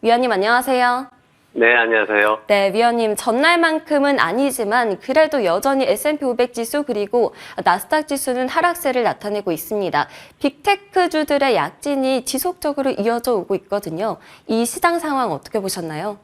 위원님 안녕하세요. 네, 안녕하세요. 네, 위원님 전날만큼은 아니지만 그래도 여전히 S&P 500 지수 그리고 나스닥 지수는 하락세를 나타내고 있습니다. 빅테크주들의 약진이 지속적으로 이어져 오고 있거든요. 이 시장 상황 어떻게 보셨나요?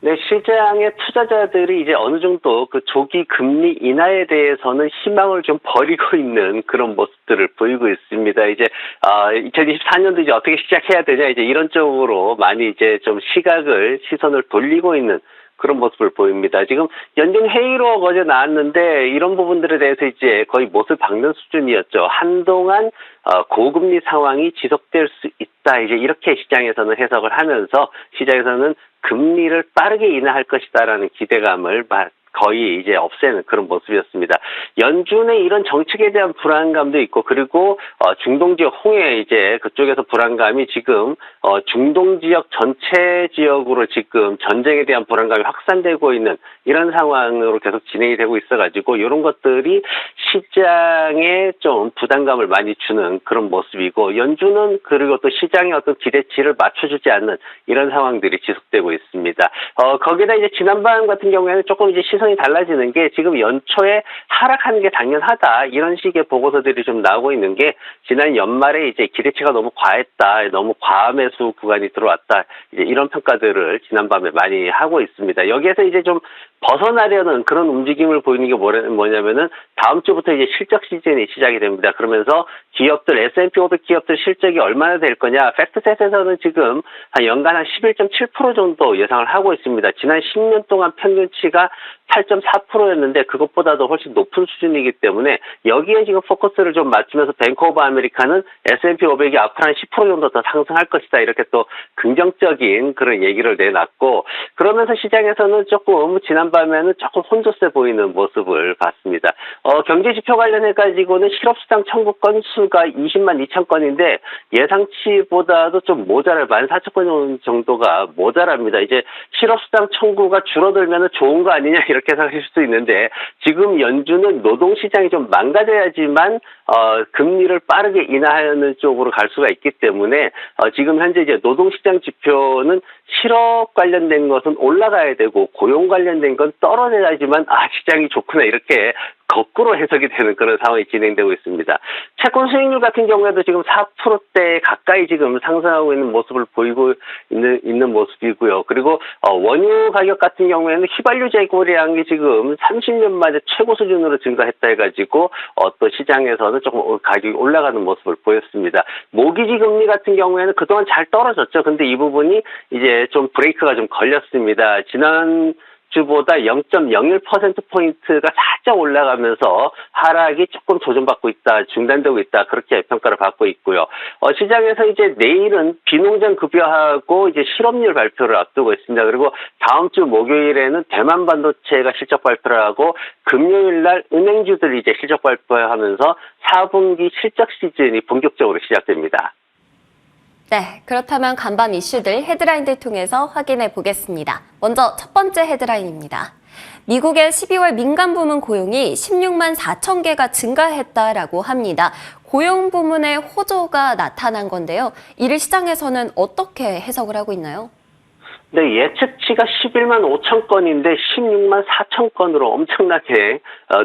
네, 시장의 투자자들이 이제 어느 정도 그 조기 금리 인하에 대해서는 희망을 좀 버리고 있는 그런 모습들을 보이고 있습니다. 이제 2024년도 이제 어떻게 시작해야 되냐 이제 이런 쪽으로 많이 이제 좀 시선을 돌리고 있는 그런 모습을 보입니다. 지금 연준 회의록 어제 나왔는데 이런 부분들에 대해서 이제 거의 못을 박는 수준이었죠. 한동안 고금리 상황이 지속될 수 있다. 이제 이렇게 시장에서는 해석을 하면서 시장에서는 금리를 빠르게 인하할 것이다라는 기대감을 거의 이제 없애는 그런 모습이었습니다. 연준의 이런 정책에 대한 불안감도 있고 그리고 중동 지역 홍해 이제 그쪽에서 불안감이 지금 중동 지역 전체 지역으로 지금 전쟁에 대한 불안감이 확산되고 있는 이런 상황으로 계속 진행이 되고 있어가지고 이런 것들이 시장에 좀 부담감을 많이 주는 그런 모습이고 연준은 그리고 또 시장의 어떤 기대치를 맞춰주지 않는 이런 상황들이 지속되고 있습니다. 거기다 이제 지난번 같은 경우에는 조금 이제 시선이 달라지는 게 지금 연초에 하락하는 게 당연하다 이런 식의 보고서들이 좀 나오고 있는 게 지난 연말에 이제 기대치가 너무 과했다, 너무 과매수 구간이 들어왔다 이제 이런 평가들을 지난밤에 많이 하고 있습니다. 여기에서 이제 좀 벗어나려는 그런 움직임을 보이는 게 뭐냐면은 다음 주부터 이제 실적 시즌이 시작이 됩니다. 그러면서 기업들 S&P 500 기업들 실적이 얼마나 될 거냐 팩트셋에서는 지금 연간 한 11.7% 정도 예상을 하고 있습니다. 지난 10년 동안 평균치가 8.4%였는데 그것보다도 훨씬 높은 수준이기 때문에 여기에 지금 포커스를 좀 맞추면서 뱅크 오브 아메리카는 S&P 500이 앞으로 한 10% 정도 더 상승할 것이다 이렇게 또 긍정적인 그런 얘기를 내놨고 그러면서 시장에서는 조금 지난밤에는 조금 혼조세 보이는 모습을 봤습니다. 경제 지표 관련해 가지고는 실업수당 청구 건수가 20만 2천 건인데 예상치보다도 좀 모자랄 14,000건 정도가 모자랍니다. 이제 실업수당 청구가 줄어들면 좋은 거 아니냐 이렇게 생각하실 수도 있는데 지금 연준은 노동시장이 좀 망가져야지만 금리를 빠르게 인하하는 쪽으로 갈 수가 있기 때문에 지금 현재 이제 노동시장 지표는 실업 관련된 것은 올라가야 되고 고용 관련된 건 떨어져야지만 시장이 좋구나 이렇게 거꾸로 해석이 되는 그런 상황이 진행되고 있습니다. 채권 수익률 같은 경우에도 지금 4%대 가까이 지금 상승하고 있는 모습을 보이고 있는 모습이고요. 그리고 원유 가격 같은 경우에는 휘발유 재고량이 지금 30년 만에 최고 수준으로 증가했다 해가지고 또 시장에서는 조금 가격이 올라가는 모습을 보였습니다. 모기지 금리 같은 경우에는 그동안 잘 떨어졌죠. 근데 이 부분이 이제 좀 브레이크가 좀 걸렸습니다. 지난 주보다 0.01%포인트가 살짝 올라가면서 하락이 조금 조정받고 있다, 중단되고 있다, 그렇게 평가를 받고 있고요. 시장에서 이제 내일은 비농장 급여하고 이제 실업률 발표를 앞두고 있습니다. 그리고 다음 주 목요일에는 대만 반도체가 실적 발표를 하고 금요일 날 은행주들이 이제 실적 발표하면서 4분기 실적 시즌이 본격적으로 시작됩니다. 네, 그렇다면 간밤 이슈들 헤드라인들 통해서 확인해 보겠습니다. 먼저 첫 번째 헤드라인입니다. 미국의 12월 민간 부문 고용이 16만 4천 개가 증가했다라고 합니다. 고용 부문의 호조가 나타난 건데요. 이를 시장에서는 어떻게 해석을 하고 있나요? 네, 예측치가 11만 5천 건인데 16만 4천 건으로 엄청나게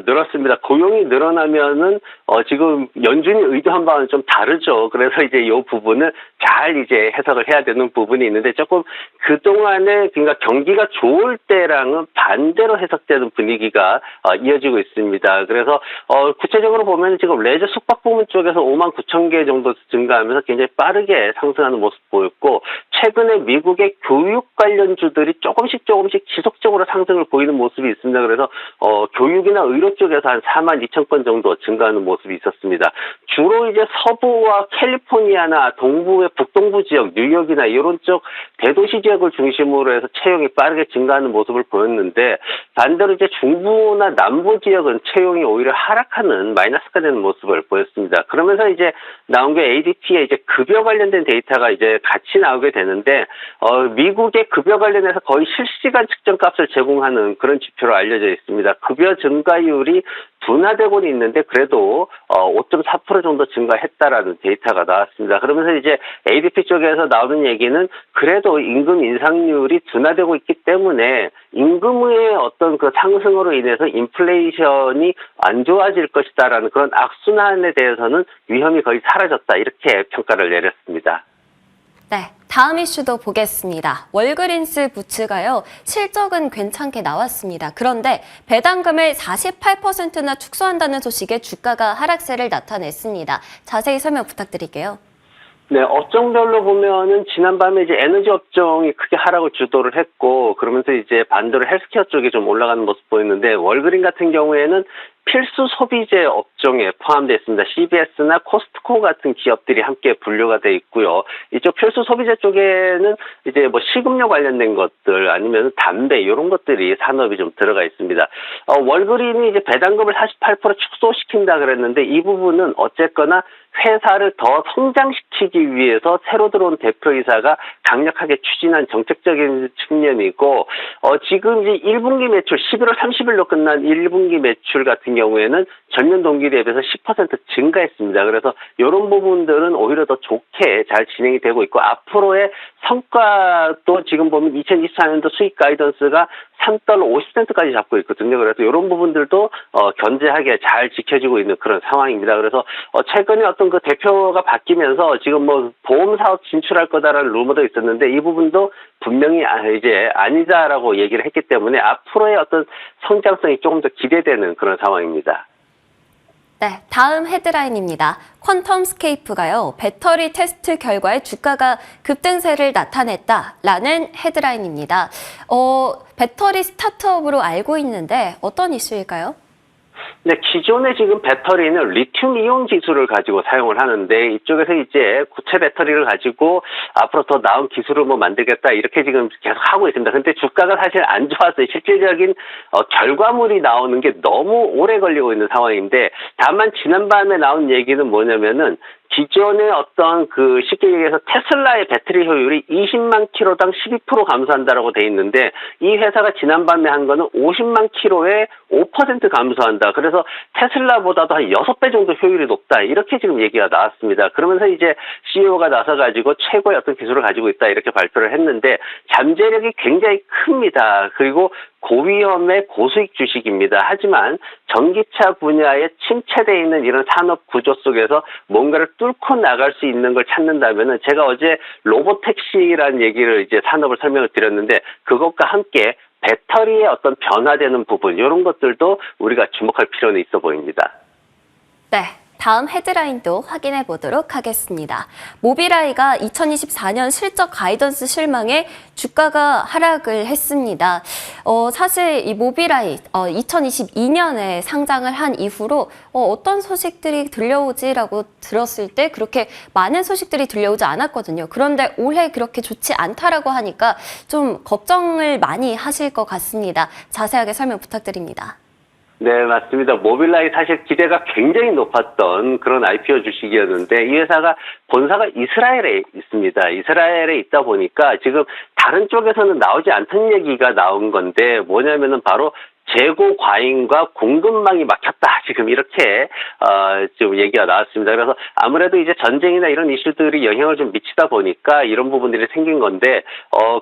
늘었습니다. 고용이 늘어나면은 지금 연준이 의도한 바와는 좀 다르죠. 그래서 이제 이 부분을 잘 이제 해석을 해야 되는 부분이 있는데 조금 그동안에 그러니까 경기가 좋을 때랑은 반대로 해석되는 분위기가 이어지고 있습니다. 그래서 구체적으로 보면 지금 레저 숙박 부문 쪽에서 5만 9천 개 정도 증가하면서 굉장히 빠르게 상승하는 모습 보였고 최근에 미국의 교육 관련주들이 조금씩 지속적으로 상승을 보이는 모습이 있습니다. 그래서 교육이나 의료 쪽에서 한 4만 2천 건 정도 증가하는 모습이 있었습니다. 주로 이제 서부와 캘리포니아나 동부의 북동부 지역, 뉴욕이나 이런 쪽 대도시 지역을 중심으로 해서 채용이 빠르게 증가하는 모습을 보였는데 반대로 이제 중부나 남부 지역은 채용이 오히려 하락하는 마이너스가 되는 모습을 보였습니다. 그러면서 이제 나온 게 ADP의 이제 급여 관련된 데이터가 이제 같이 나오게 되는데 미국의 급여 관련해서 거의 실시간 측정값을 제공하는 그런 지표로 알려져 있습니다. 급여 증가율이 둔화되고는 있는데 그래도 5.4% 정도 증가했다라는 데이터가 나왔습니다. 그러면서 이제 ADP 쪽에서 나오는 얘기는 그래도 임금 인상률이 둔화되고 있기 때문에 임금의 어떤 그 상승으로 인해서 인플레이션이 안 좋아질 것이다라는 그런 악순환에 대해서는 위험이 거의 사라졌다 이렇게 평가를 내렸습니다. 네, 다음 이슈도 보겠습니다. 월그린스 부츠가요, 실적은 괜찮게 나왔습니다. 그런데 배당금을 48%나 축소한다는 소식에 주가가 하락세를 나타냈습니다. 자세히 설명 부탁드릴게요. 네, 업종별로 보면은 지난밤에 이제 에너지 업종이 크게 하락을 주도를 했고, 그러면서 이제 반대로 헬스케어 쪽이 좀 올라가는 모습 보였는데, 월그린 같은 경우에는 필수 소비재 업종에 포함되어 있습니다. CVS나 코스트코 같은 기업들이 함께 분류가 돼 있고요. 이쪽 필수 소비재 쪽에는 이제 뭐 식음료 관련된 것들 아니면 담배 이런 것들이 산업이 좀 들어가 있습니다. 월그린이 이제 배당금을 48% 축소시킨다 그랬는데 이 부분은 어쨌거나 회사를 더 성장시키기 위해서 새로 들어온 대표이사가 강력하게 추진한 정책적인 측면이고, 지금 이제 1분기 매출 11월 30일로 끝난 1분기 매출 같은 경우에는 전년 동기 대비해서 10% 증가했습니다. 그래서 이런 부분들은 오히려 더 좋게 잘 진행이 되고 있고, 앞으로의 성과도 지금 보면 2024년도 수익 가이던스가 $3 50센트까지 잡고 있거든요. 그래서 이런 부분들도 견제하게 잘 지켜지고 있는 그런 상황입니다. 그래서 최근에 어떤 그 대표가 바뀌면서 지금 뭐 보험 사업 진출할 거다라는 루머도 있었는데 이 부분도 분명히 이제 아니다라고 얘기를 했기 때문에 앞으로의 어떤 성장성이 조금 더 기대되는 그런 상황입니다. 네, 다음 헤드라인입니다. 퀀텀스케이프가요, 배터리 테스트 결과에 주가가 급등세를 나타냈다라는 헤드라인입니다. 배터리 스타트업으로 알고 있는데 어떤 이슈일까요? 네, 기존에 지금 배터리는 리튬 이온 기술을 가지고 사용을 하는데 이쪽에서 이제 고체 배터리를 가지고 앞으로 더 나은 기술을 뭐 만들겠다 이렇게 지금 계속 하고 있습니다. 근데 주가가 사실 안 좋았어요. 실질적인 결과물이 나오는 게 너무 오래 걸리고 있는 상황인데 다만 지난밤에 나온 얘기는 뭐냐면은 기존의 어떤 그 쉽게 얘기해서 테슬라의 배터리 효율이 20만 킬로당 12% 감소한다라고 돼 있는데 이 회사가 지난밤에 한 거는 50만 킬로에 5% 감소한다. 그래서 테슬라보다도 한 6배 정도 효율이 높다. 이렇게 지금 얘기가 나왔습니다. 그러면서 이제 CEO가 나서가지고 최고의 어떤 기술을 가지고 있다. 이렇게 발표를 했는데 잠재력이 굉장히 큽니다. 그리고 고위험의 고수익 주식입니다. 하지만 전기차 분야에 침체되어 있는 이런 산업 구조 속에서 뭔가를 뚫고 나갈 수 있는 걸 찾는다면은 제가 어제 로보택시라는 얘기를 이제 산업을 설명을 드렸는데 그것과 함께 배터리의 어떤 변화되는 부분 이런 것들도 우리가 주목할 필요는 있어 보입니다. 네. 다음 헤드라인도 확인해 보도록 하겠습니다. 모빌아이가 2024년 실적 가이던스 실망에 주가가 하락을 했습니다. 사실 이 모빌아이 2022년에 상장을 한 이후로 어떤 소식들이 들려오지라고 들었을 때 그렇게 많은 소식들이 들려오지 않았거든요. 그런데 올해 그렇게 좋지 않다라고 하니까 좀 걱정을 많이 하실 것 같습니다. 자세하게 설명 부탁드립니다. 네, 맞습니다. 모빌아이 사실 기대가 굉장히 높았던 그런 IPO 주식이었는데 이 회사가 본사가 이스라엘에 있습니다. 이스라엘에 있다 보니까 지금 다른 쪽에서는 나오지 않던 얘기가 나온 건데 뭐냐면은 바로 재고 과잉과 공급망이 막혔다. 지금 이렇게 좀 얘기가 나왔습니다. 그래서 아무래도 이제 전쟁이나 이런 이슈들이 영향을 좀 미치다 보니까 이런 부분들이 생긴 건데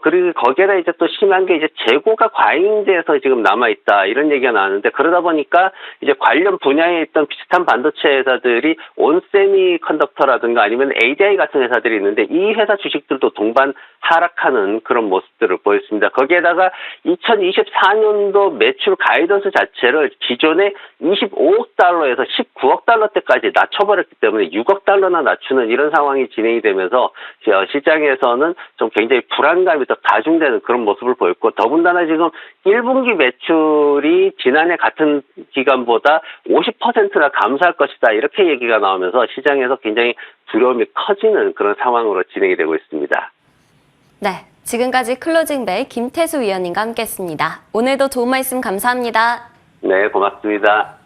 그리고 거기에다 이제 또 심한 게 이제 재고가 과잉돼서 지금 남아 있다. 이런 얘기가 나왔는데 그러다 보니까 이제 관련 분야에 있던 비슷한 반도체 회사들이 온세미컨덕터라든가 아니면 ADI 같은 회사들이 있는데 이 회사 주식들도 동반 하락하는 그런 모습들을 보였습니다. 거기에다가 2024년도 매출 가이던스 자체를 기존에 25억 달러에서 19억 달러대까지 낮춰버렸기 때문에 6억 달러나 낮추는 이런 상황이 진행이 되면서 시장에서는 좀 굉장히 불안감이 더 가중되는 그런 모습을 보였고 더군다나 지금 1분기 매출이 지난해 같은 기간보다 50%나 감소할 것이다 이렇게 얘기가 나오면서 시장에서 굉장히 두려움이 커지는 그런 상황으로 진행이 되고 있습니다. 네, 지금까지 클로징벨 김태수 위원님과 함께했습니다. 오늘도 좋은 말씀 감사합니다. 네, 고맙습니다.